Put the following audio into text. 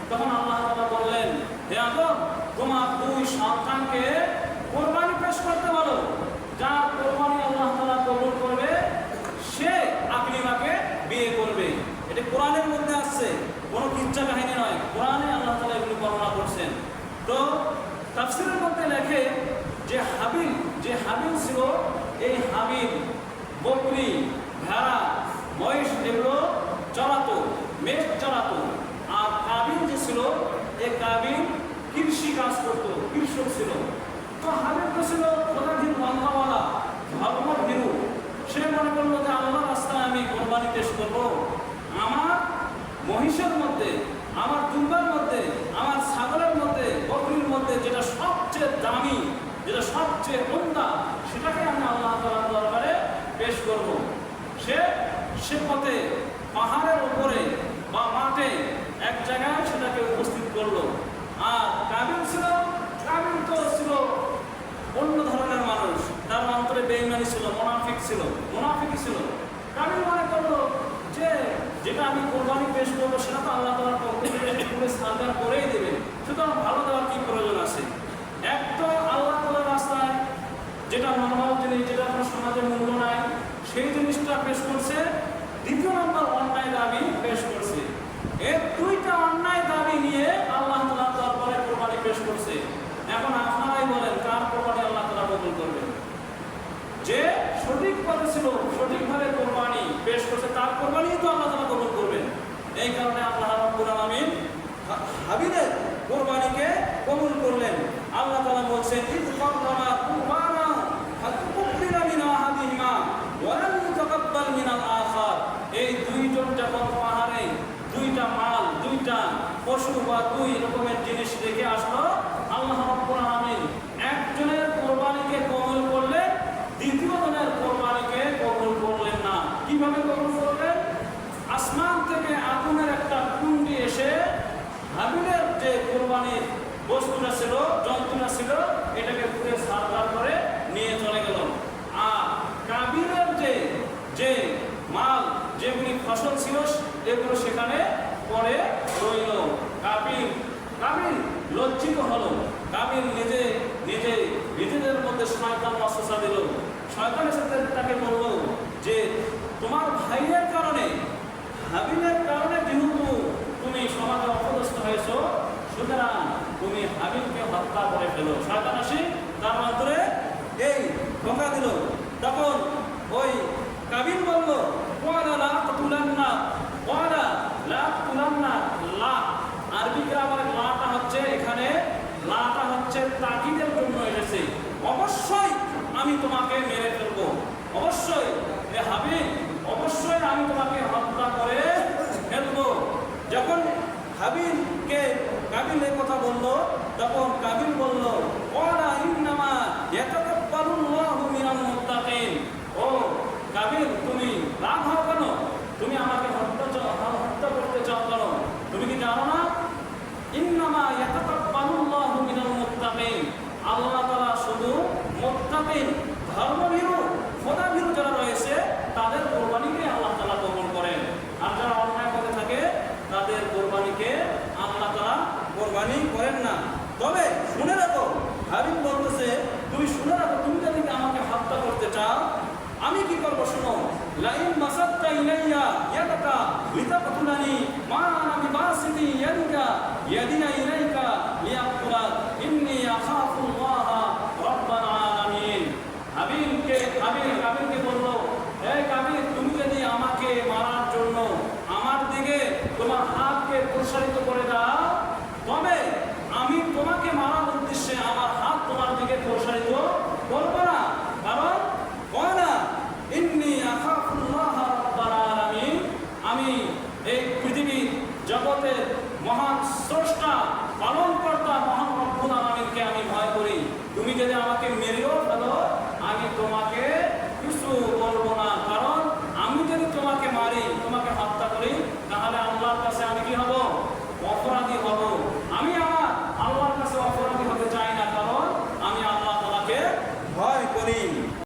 তখন আল্লাহ তাআলা বললেন, হে আদম, তোমার দুই সন্তানকে কোরবানি পেশ করতে বলো। যার কোরবানি আল্লাহ তাআলা কবুল করবে সে আকলিমাকে বিয়ে করবে। এটা কোরআনের মধ্যে আসছে, কোনো কিচ্ছা কাহিনী নয়, কোরআনে আল্লাহ তাআলা এগুলো বর্ণনা করছেন। তো তাফসীরের মধ্যে লেখে যে হাবিল ছিল, এই হাবিল বকরি, ভেড়া, মহিষ এগুলো চড়াতো, মেষ চড়াতো। আর কাবিল যে ছিল, এই কাবিল কৃষি কাজ করতো, কৃষক ছিল। তো হাবিল তো ছিল খোদাধীন বান্দাওয়ালা, ধর্মভীরু। সে মনে করলো যে আল্লাহর রাস্তায় আমি কোরবানি পেশ করবো। আমার মহিষের মধ্যে, আমার দুম্বার মধ্যে, আমার ছাগলের মধ্যে, বকরির মধ্যে যেটা সবচেয়ে দামি, যেটা সবচেয়ে উম্দা, সেটাকে আমি আল্লাহ তাআলার দরবারে পেশ করব। সে পথে পাহাড়ের উপরে বা মাঠে এক জায়গায় সেটাকে উপস্থিত করলো। আর কাবিল তো ছিল অন্য ধরনের মানুষ, তার অন্তরে বেঈমানি ছিল, মুনাফিকই ছিল। কাবিল মনে করলো যে যেটা আমি কোরবানি পেশ করবো সেটা তো আল্লাহ তাআলার পক্ষ থেকে সারদার করেই দেবে, সুতরাং ভালো দেওয়ার কি প্রয়োজন আছে। এক তো আল্লাহ তাআলার রাস্তায় যেটা নরমাল জিনিস, যেটা কোনো সমাজে মূল্য নাই, সেই জিনিসটা পেশ করছে। দ্বিতীয় নম্বর অন্যায় দাবি পেশ করছে। এর দুইটা অন্যায় দাবি নিয়ে আল্লাহ তাআলার দরবারে কোরবানি পেশ করছে। এখন আপনারাই বলেন, কার কোরবানি আল্লাহ তাআলা কবুল করবে? যে সঠিক পথে ছিল, সঠিকভাবে কোরবানি পেশ করছে, তার কোরবানি তো আল্লাহ তাআলা কবুল করবেন। এই কারণে আল্লাহ রাব্বুল আলামিন হাবিলের কোরবানিকে কবুল করলেন। আল্লাহ তাআলা বলছেন, ইয কাররামা কুরবানা ফাতুকবিলা মিন আহাদিহিমা ওয়া লাম ইউতাকাব্বাল মিনাল আখার। এই দুইজন যখন পাহাড়ে দুইটা মাল, দুইটা পশু বা দুই রকমের জিনিস রেখে আসলো, আল্লাহ রাব্বুল আলামিন একজনের কোরবানিকে কবুল করলেন, দ্বিতীয় জনের কোরবানিকে কবুল করলেন না। কিভাবে কবুল করলেন? আসমান থেকে আগুনের একটা কুণ্ডি এসে হাবিলের যে কোরবানির বস্তুটা ছিল, জন্তুটা ছিল, এটাকে পুরে সারবার করে নিয়ে চলে গেল। আর কাবিলের যে মাল, যেগুলি ফসল ছিল, এগুলো সেখানে পড়ে রইল। কাবিল লজ্জিত হলো। কাবিল নিজেদের মধ্যে শয়তান ওয়াসওয়াসা দিল। শয়তান এসে তাকে বলল যে তোমার ভাইয়ের কারণে, হাবিলের কারণে যেহেতু তুমি সমাজে অপদস্থ হয়েছ, সুতরাং তুমি হাবিলকে হত্যা করে ফেলো। শয়তান আসি তার মাধ্যমে এই ধোঁকা দিল। তখন ওই কাবিল বলল, আরবি গ্রামারে লাটা হচ্ছে, এখানে লাটা হচ্ছে তাকিদের জন্য এসেছে। অবশ্যই আমি তোমাকে মেরে ফেলবো, অবশ্যই এ হাবিল, অবশ্যই আমি তোমাকে হত্যা করে ফেলবো। যখন কাবিল এই কথা বলল, তখন কাবিল বলল, ওয়ালা ইন্নামা ইয়াতাকাব্বালুল্লাহু মিনাল মুত্তাকিন। ও কাবিল, তুমি রাগ হও কেন? তুমি আমাকে হত্যা করতে চাও কেন? তুমি কি জানো না, ইন্নামা ইয়াতাকাব্বালুল্লাহু মিনাল মুত্তাকিন, আল্লাহ তাআলা শুধু মুত্তাকিন, ধর্মভীরু, খোদাভীরু যারা রয়েছে তাদের কোরবানিকে আল্লাহ তাআলা কবুল করেন। আর যারা অন্যায় পথে থাকে তাদের কোরবানিকে আল্লাহ তাআলা কোরবানি করেন না। তবে শুনে রাখো, হাবিল বলতেছে, তুমি শুনে রাখো, তুমি যদি আমাকে হত্যা করতে চাও, আমি কি করব শুনো। লাইন মাসাত্তা ইলাইয়া ইয়াদাকা লিতাকতুলানি মা আনা বিবাসিতি ইয়াদিনা ইলাইকা লিয়াকুলা ইন্নী আখাফুল্লাহ রাব্বাল আলামিন। কাবিলকে বলল, হে কাবিল, তুমি যদি আমাকে মারার জন্য আমার দিকে তোমার হাতকে প্রসারিত করে দাও, তবে আমি তোমাকে মারার উদ্দেশ্যে আমার